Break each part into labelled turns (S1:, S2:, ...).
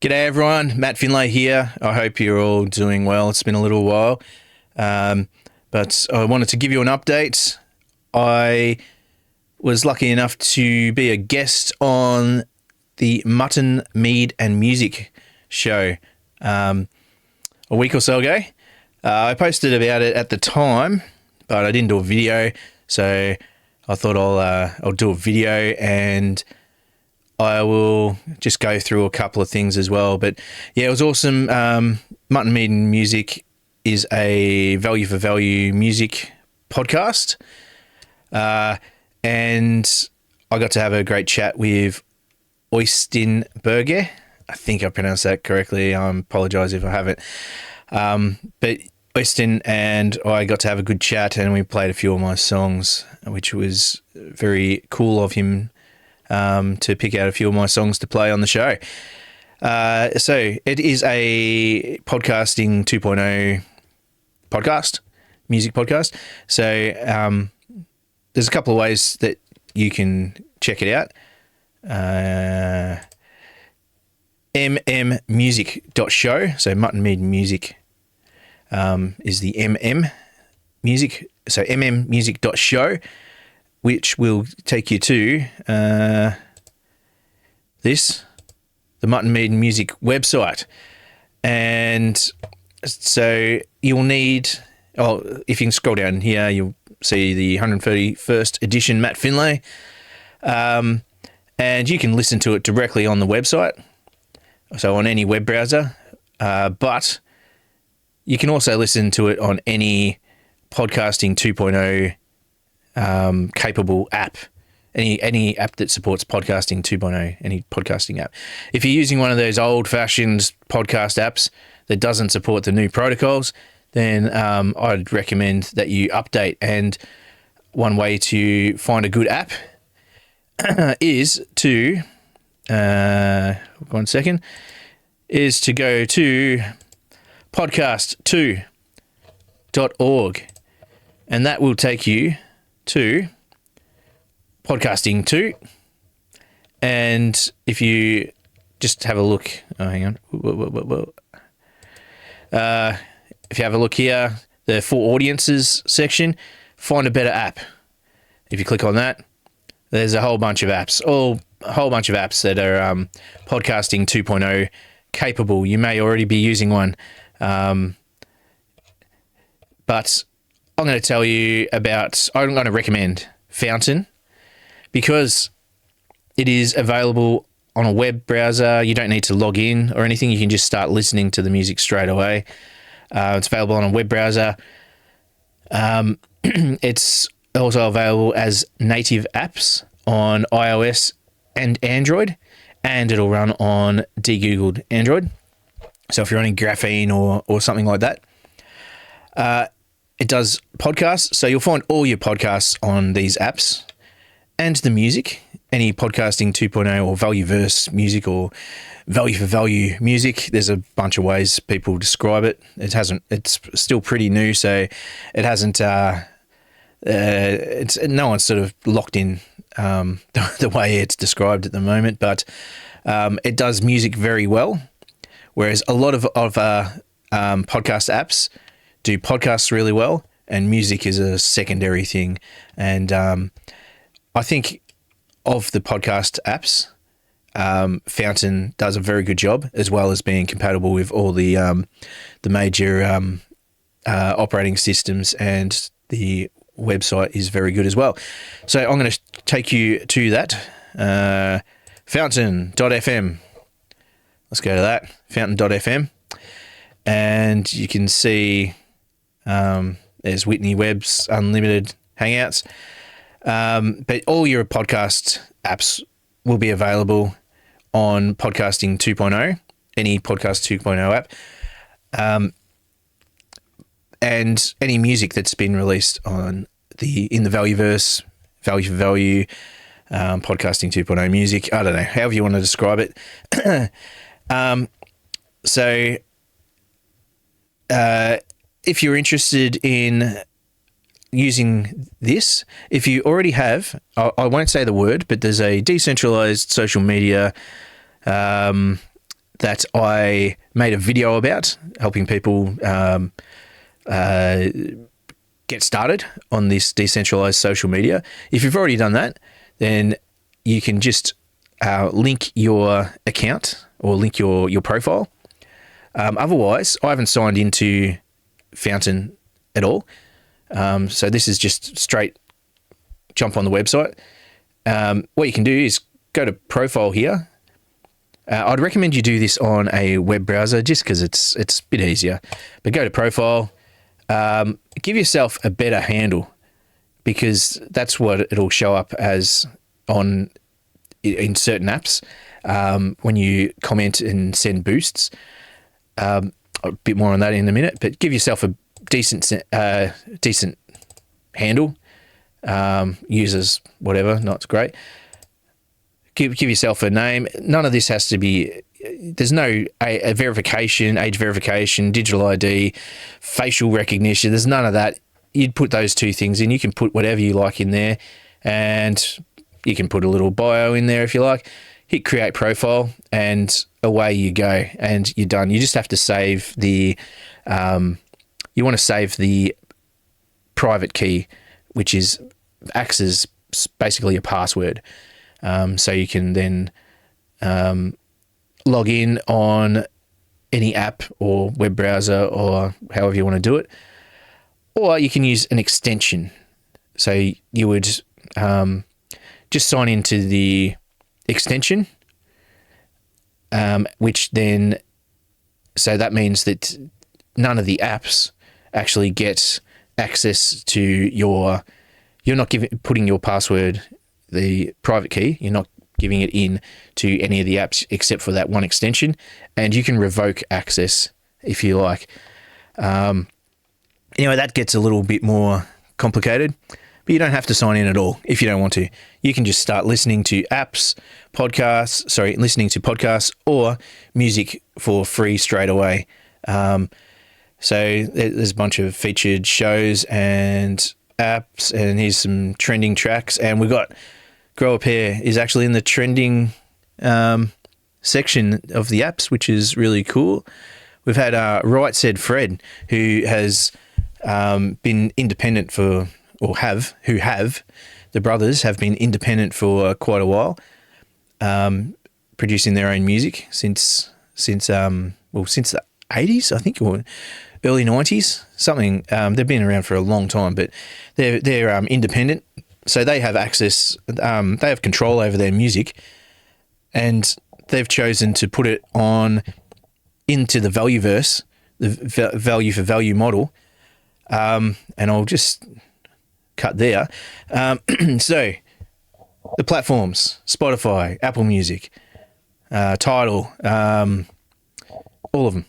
S1: G'day everyone, Matt Finlay here. I hope you're all doing well. It's been a little while, but I wanted to give you an update. I was lucky enough to be a guest on the Mutton, Mead and Music show a week or so ago. I posted about it at the time, but I didn't do a video, so I thought I'll do a video and I will just go through a couple of things as well. But yeah, it was awesome. Mutton, Mead and Music is a value for value music podcast. And I got to have a great chat with Øystein Berge. I think I pronounced that correctly. I apologise if I haven't. But Øystein and I got to have a good chat and we played a few of my songs, which was very cool of him to pick out a few of my songs to play on the show. So it is a podcasting 2.0 podcast, music podcast. So there's a couple of ways that you can check it out. mmmusic.show. So Mutton Mead Music is the MM music. So mmmusic.show, which will take you to the Mutton Mead Music website. And so you'll need, if you can scroll down here, you'll see the 131st edition Matt Finlay. And you can listen to it directly on the website, so on any web browser. But you can also listen to it on any podcasting 2.0 capable app, any app that supports podcasting 2.0, any podcasting app. If you're using one of those old-fashioned podcast apps that doesn't support the new protocols, then I'd recommend that you update. And one way to find a good app is to is to go to podcast2.org, and that will take you to podcasting 2. And if you just have a look, hang on. If you have a look here, the for audiences section, find a better app. If you click on that, there's a whole bunch of apps, a whole bunch of apps that are podcasting 2.0 capable. You may already be using one, but I'm going to recommend Fountain, because it is available on a web browser. You don't need to log in or anything. You can just start listening to the music straight away. It's available on a web browser. It's also available as native apps on iOS and Android, and it'll run on de-googled Android. So if you're running Graphene or something like that, it does podcasts. So you'll find all your podcasts on these apps, and the music, any podcasting 2.0 or value-verse music or value for value music. There's a bunch of ways people describe it. It's still pretty new, so it hasn't, no one's sort of locked in the way it's described at the moment, but it does music very well, whereas a lot of podcast apps do podcasts really well, and music is a secondary thing. And I think of the podcast apps, Fountain does a very good job, as well as being compatible with all the major operating systems, and the website is very good as well. So I'm going to take you to that, fountain.fm. Let's go to that, fountain.fm, and you can see there's Whitney Webb's Unlimited Hangouts. But all your podcast apps will be available on Podcasting 2.0, any Podcast 2.0 app, and any music that's been released in the Valueverse, value for value, Podcasting 2.0 music. I don't know, however you want to describe it. So if you're interested in using this, if you already have, I won't say the word, but there's a decentralized social media that I made a video about, helping people get started on this decentralized social media. If you've already done that, then you can just link your account or link your profile. Otherwise, I haven't signed into Fountain at all. So this is just straight jump on the website. What you can do is go to profile here. I'd recommend you do this on a web browser just because it's a bit easier. But go to profile, give yourself a better handle, because that's what it'll show up as in certain apps when you comment and send boosts. A bit more on that in a minute, but give yourself a decent handle. Users, whatever, not great. Give yourself a name. None of this has to be. There's no a verification, age verification, digital ID, facial recognition. There's none of that. You'd put those two things in. You can put whatever you like in there, and you can put a little bio in there if you like. Hit create profile, and away you go, and you're done. You just have to save the. You want to save the private key, which acts as basically a password. So you can then log in on any app or web browser or however you want to do it. Or you can use an extension. So you would just sign into the extension, which then, so that means that none of the apps actually get access to you're not putting your password, the private key, you're not giving it in to any of the apps except for that one extension, and you can revoke access if you like. Anyway, that gets a little bit more complicated, but you don't have to sign in at all if you don't want to. You can just start listening to listening to podcasts or music for free straight away. So there's a bunch of featured shows and apps, and here's some trending tracks. And we got Grow a Pair is actually in the trending section of the apps, which is really cool. We've had Right Said Fred, who has been independent the brothers have been independent for quite a while, producing their own music since the 80s, I think, or early 90s, something. They've been around for a long time, but they're independent, so they have access. They have control over their music, and they've chosen to put it into the Valueverse, the value for value model. And I'll just cut there. So the platforms: Spotify, Apple Music, Tidal, all of them.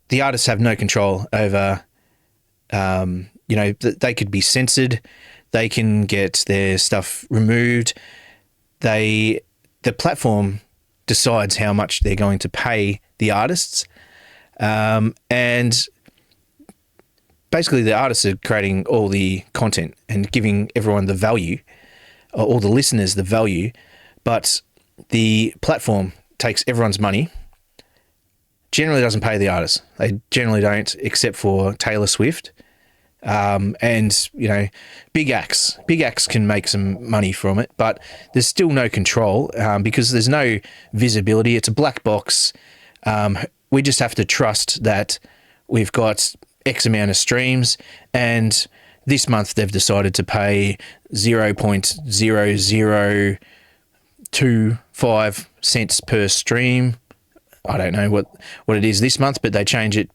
S1: The artists have no control over, they could be censored, they can get their stuff removed. The platform decides how much they're going to pay the artists, and basically the artists are creating all the content and giving everyone the value, or all the listeners the value, but the platform takes everyone's money. Generally doesn't pay the artists. They generally don't, except for Taylor Swift. And, big acts can make some money from it, but there's still no control because there's no visibility. It's a black box. We just have to trust that we've got X amount of streams, and this month they've decided to pay 0.0025 cents per stream. I don't know what it is this month, but they change it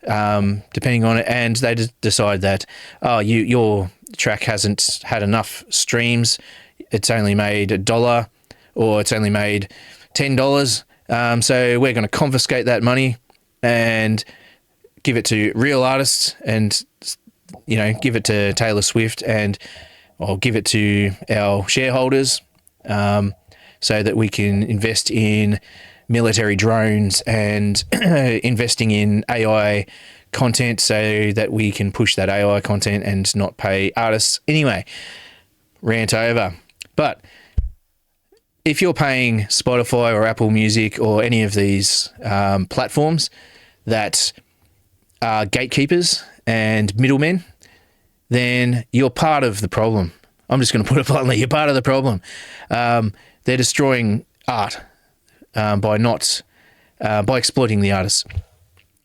S1: depending on it, and they decide that your track hasn't had enough streams, it's only made $1 or it's only made $10, so we're going to confiscate that money and give it to real artists, and give it to Taylor Swift, and I'll give it to our shareholders, so that we can invest in military drones and investing in AI content so that we can push that AI content and not pay artists. Anyway, rant over. But if you're paying Spotify or Apple Music or any of these platforms that are gatekeepers and middlemen, then you're part of the problem. I'm just going to put it bluntly. You're part of the problem. They're destroying art by exploiting the artists.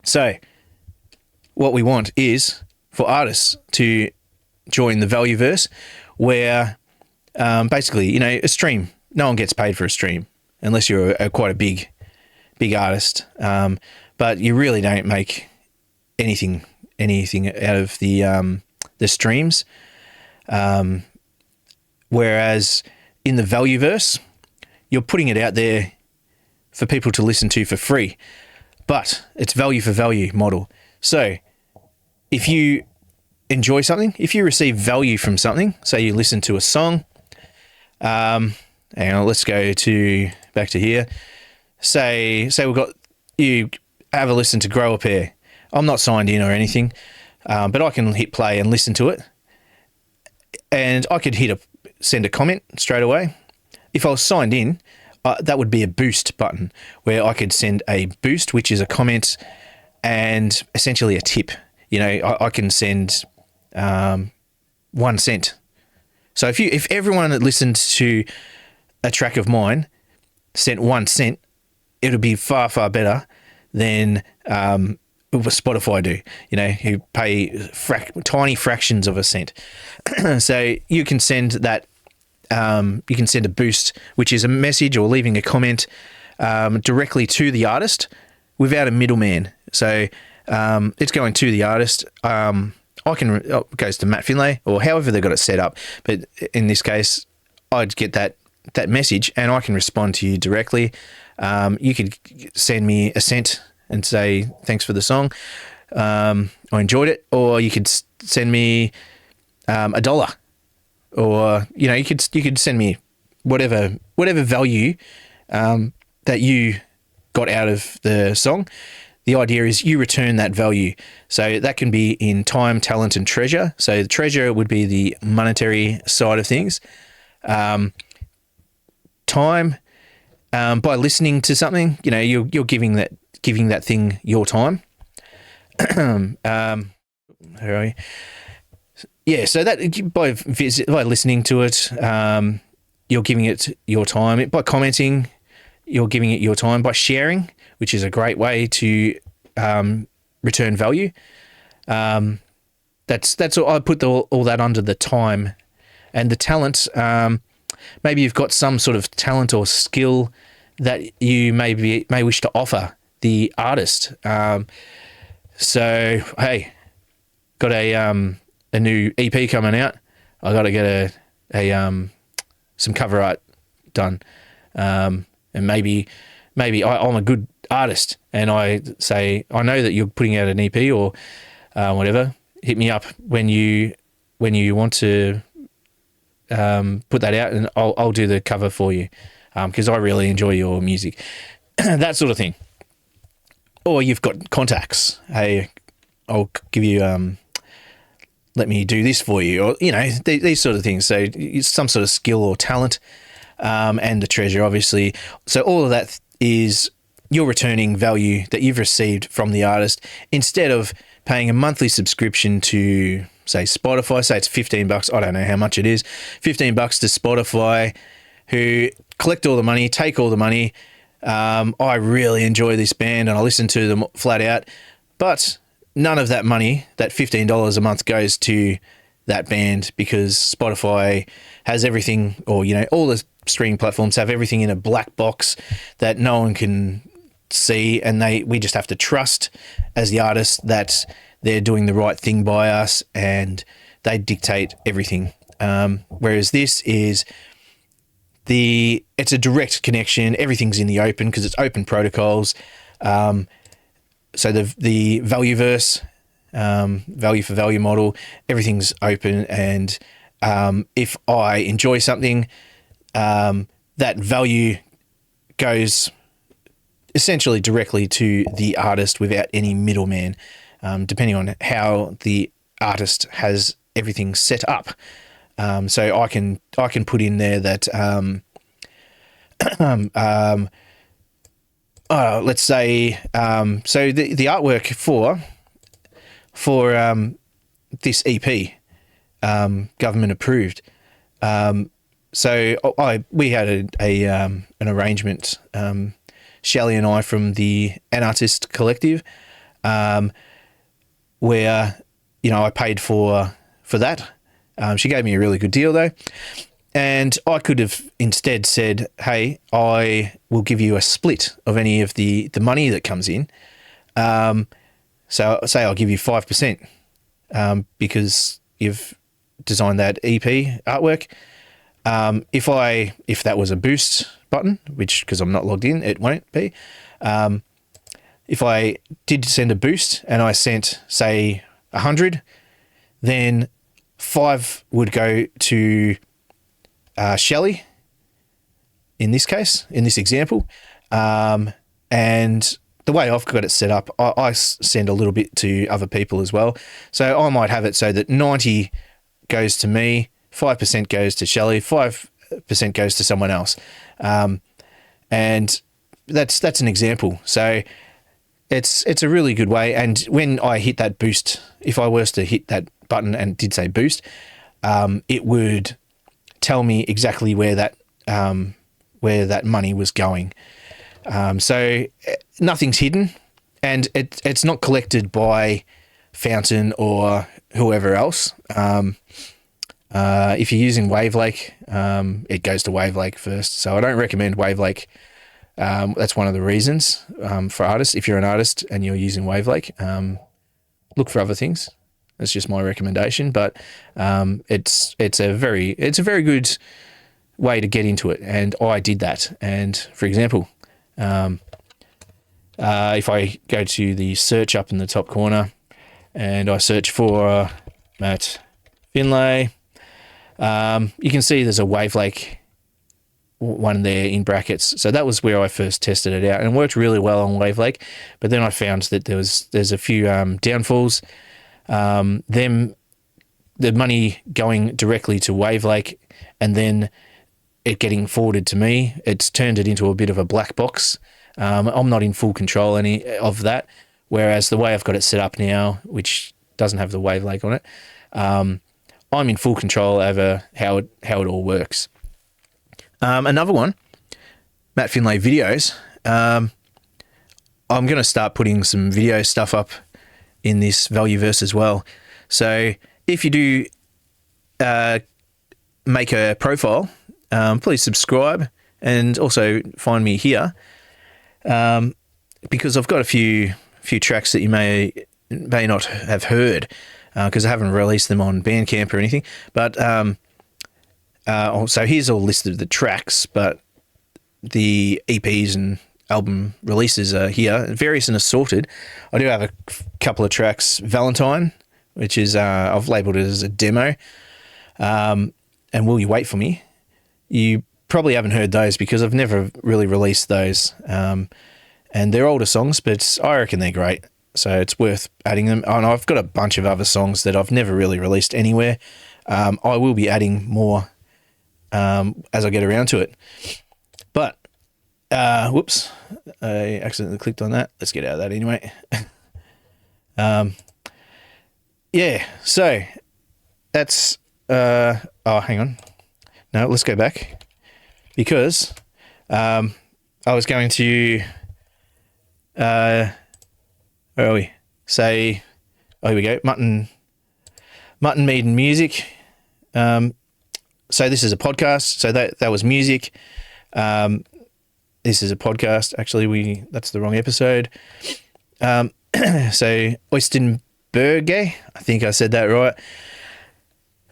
S1: So what we want is for artists to join the Valueverse, where basically, a stream. No one gets paid for a stream unless you're quite a big artist. But you really don't make anything out of the streams. Whereas in the Valueverse, you're putting it out there for people to listen to for free, but it's value for value model. So if you enjoy something, if you receive value from something, say you listen to a song, and let's go back to here. Say you have a listen to Grow a Pair. I'm not signed in or anything, but I can hit play and listen to it, and I could send a comment straight away. If I was signed in, that would be a boost button where I could send a boost, which is a comment and essentially a tip. I can send 1 cent. So if everyone that listened to a track of mine sent 1 cent, it would be far, far better than what Spotify do, who pay tiny fractions of a cent. So you can send that. You can send a boost, which is a message or leaving a comment directly to the artist without a middleman. So it's going to the artist. It goes to Matt Finlay or however they've got it set up. But in this case, I'd get that message and I can respond to you directly. You could send me a cent and say, thanks for the song. I enjoyed it. Or you could send me $1. Or, you could send me whatever value that you got out of the song. The idea is you return that value. So that can be in time, talent, and treasure. So the treasure would be the monetary side of things. Time, by listening to something, you're giving that thing your time. Where are you? Yeah, so that by listening to it, you're giving it your time. By commenting, you're giving it your time. By sharing, which is a great way to return value. That's all. I put all that under the time and the talent. Maybe you've got some sort of talent or skill that you may wish to offer the artist. So hey, got a new EP coming out. I got to get some cover art done, and maybe I'm a good artist, and I say I know that you're putting out an EP or whatever. Hit me up when you want to put that out, and I'll do the cover for you because I really enjoy your music, that sort of thing. Or you've got contacts. Hey, I'll give you. Let me do this for you, or these sort of things. So it's some sort of skill or talent, and the treasure, obviously. So all of that is you're returning value that you've received from the artist instead of paying a monthly subscription to, say, Spotify. Say it's $15. I don't know how much it is. $15 to Spotify, who collect all the money, take all the money. I really enjoy this band and I listen to them flat out, but none of that money, that $15 a month, goes to that band because Spotify has everything, or all the streaming platforms have everything in a black box that no one can see, and we just have to trust as the artist that they're doing the right thing by us and they dictate everything. Whereas this is it's a direct connection. Everything's in the open because it's open protocols. So the Valueverse, value for value model, everything's open, and if I enjoy something, that value goes essentially directly to the artist without any middleman, depending on how the artist has everything set up. So I can put in there that let's say, so the artwork for this EP, government approved. So we had an arrangement, Shelley and I from the An Artist Collective, where I paid for that. She gave me a really good deal though, and I could have instead said, "Hey, I will give you a split of any of the money that comes in." So say I'll give you 5%, because you've designed that EP artwork. If that was a boost button, which, because I'm not logged in, it won't be. If I did send a boost and I sent, say, 100, then 5 would go to Shelley, in this case, in this example. And the way I've got it set up, I send a little bit to other people as well. So I might have it so that 90 goes to me, 5% goes to Shelley, 5% goes to someone else. And that's an example. So it's a really good way. And when I hit that boost, if I was to hit that button and did say boost, it would tell me exactly where that money was going. So nothing's hidden, and it's not collected by Fountain or whoever else. If you're using Wavelake, it goes to Wavelake first. So I don't recommend Wavelake. That's one of the reasons for artists. If you're an artist and you're using Wavelake, look for other things. That's just my recommendation. But it's a very good way to get into it, and I did that. And for example, if I go to the search up in the top corner and I search for Matt Finlay, you can see there's a Wavelake one there in brackets. So that was where I first tested it out, and it worked really well on Wavelake. But then I found that there's a few downfalls. The money going directly to Wavelake and then it getting forwarded to me, it's turned it into a bit of a black box. I'm not in full control any of that. Whereas the way I've got it set up now, which doesn't have the Wavelake on it, I'm in full control over how it all works. Another one, Matt Finlay videos. I'm going to start putting some video stuff up in this Valueverse as well. So if you do make a profile, please subscribe and also find me here, because I've got a few tracks that you may not have heard, because I haven't released them on Bandcamp or anything. But so here's all listed the tracks, but the EPs and album releases are here, various and assorted. I do have a couple of tracks, Valentine, which is I've labelled it as a demo, and Will You Wait For Me. You probably haven't heard those because I've never really released those, and they're older songs, but I reckon they're great, so it's worth adding them. And I've got a bunch of other songs that I've never really released anywhere. I will be adding more as I get around to it. But whoops, I accidentally clicked on that. Let's get out of that anyway. Yeah, so that's oh, hang on. No, let's go back, because I was going to where are we? Say, oh, here we go. Mutton Mead and Music. So this is a podcast. So that was music. This is a podcast. Actually, that's the wrong episode. So Oystenberge, I think I said that right.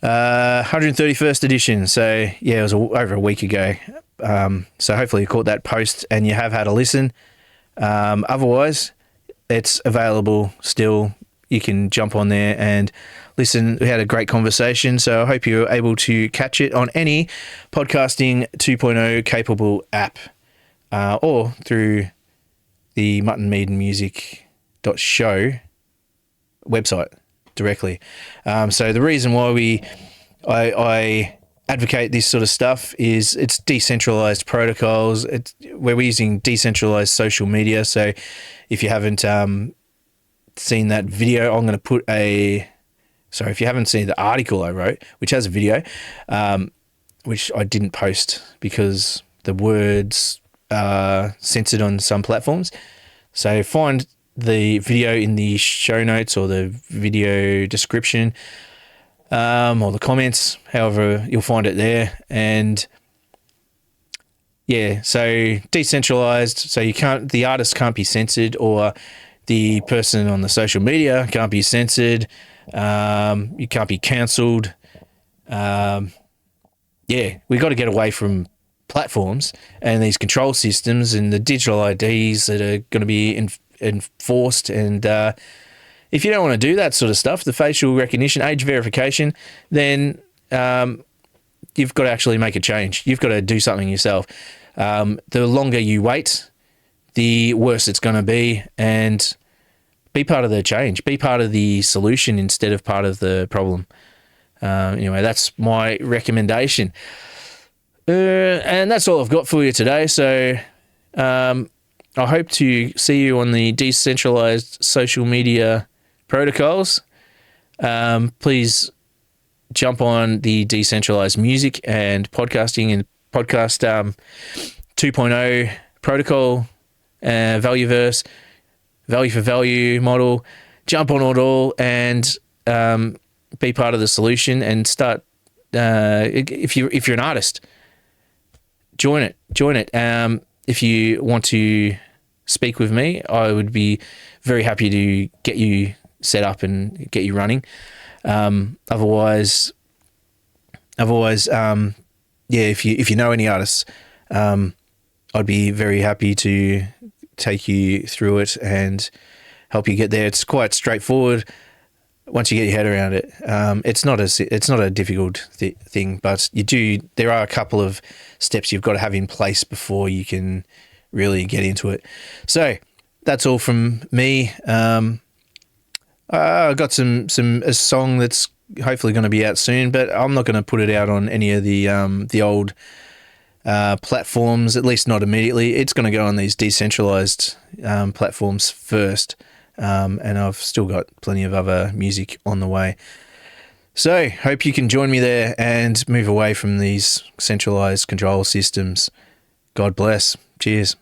S1: 131st edition. So yeah, it was over a week ago. So hopefully you caught that post and you have had a listen. Otherwise, it's available still. You can jump on there and listen. We had a great conversation, so I hope you're able to catch it on any Podcasting 2.0 capable app, or through the muttonmeadandmusic.show website directly. So the reason why I advocate this sort of stuff is it's decentralized protocols. We're using decentralized social media. So if you haven't seen that video, I'm going to put sorry, if you haven't seen the article I wrote, which has a video, which I didn't post because the words are censored on some platforms. So find the video in the show notes or the video description, or the comments, however you'll find it there. And yeah, so decentralized, so the artist can't be censored, or the person on the social media can't be censored. You can't be cancelled. Yeah, we got to get away from platforms and these control systems and the digital IDs that are going to be enforced. And if you don't want to do that sort of stuff, the facial recognition, age verification, then you've got to actually make a change. You've got to do something yourself. The longer you wait, the worse it's going to be. And be part of the change. Be part of the solution instead of part of the problem. Anyway, that's my recommendation. And that's all I've got for you today. So I hope to see you on the decentralized social media protocols. Please jump on the decentralized music and podcasting and podcast 2.0 protocol, Valueverse, value for value model. Jump on it all and be part of the solution and start. If you're an artist, join it. If you want to speak with me, I would be very happy to get you set up and get you running. Otherwise, if you know any artists, I'd be very happy to take you through it and help you get there. It's quite straightforward once you get your head around it. It's not a difficult thing, but there are a couple of steps you've got to have in place before you can really get into it. So that's all from me. I got a song that's hopefully going to be out soon, but I'm not going to put it out on any of the old platforms, at least not immediately. It's going to go on these decentralized platforms first, and I've still got plenty of other music on the way. So hope you can join me there and move away from these centralized control systems. God bless. Cheers.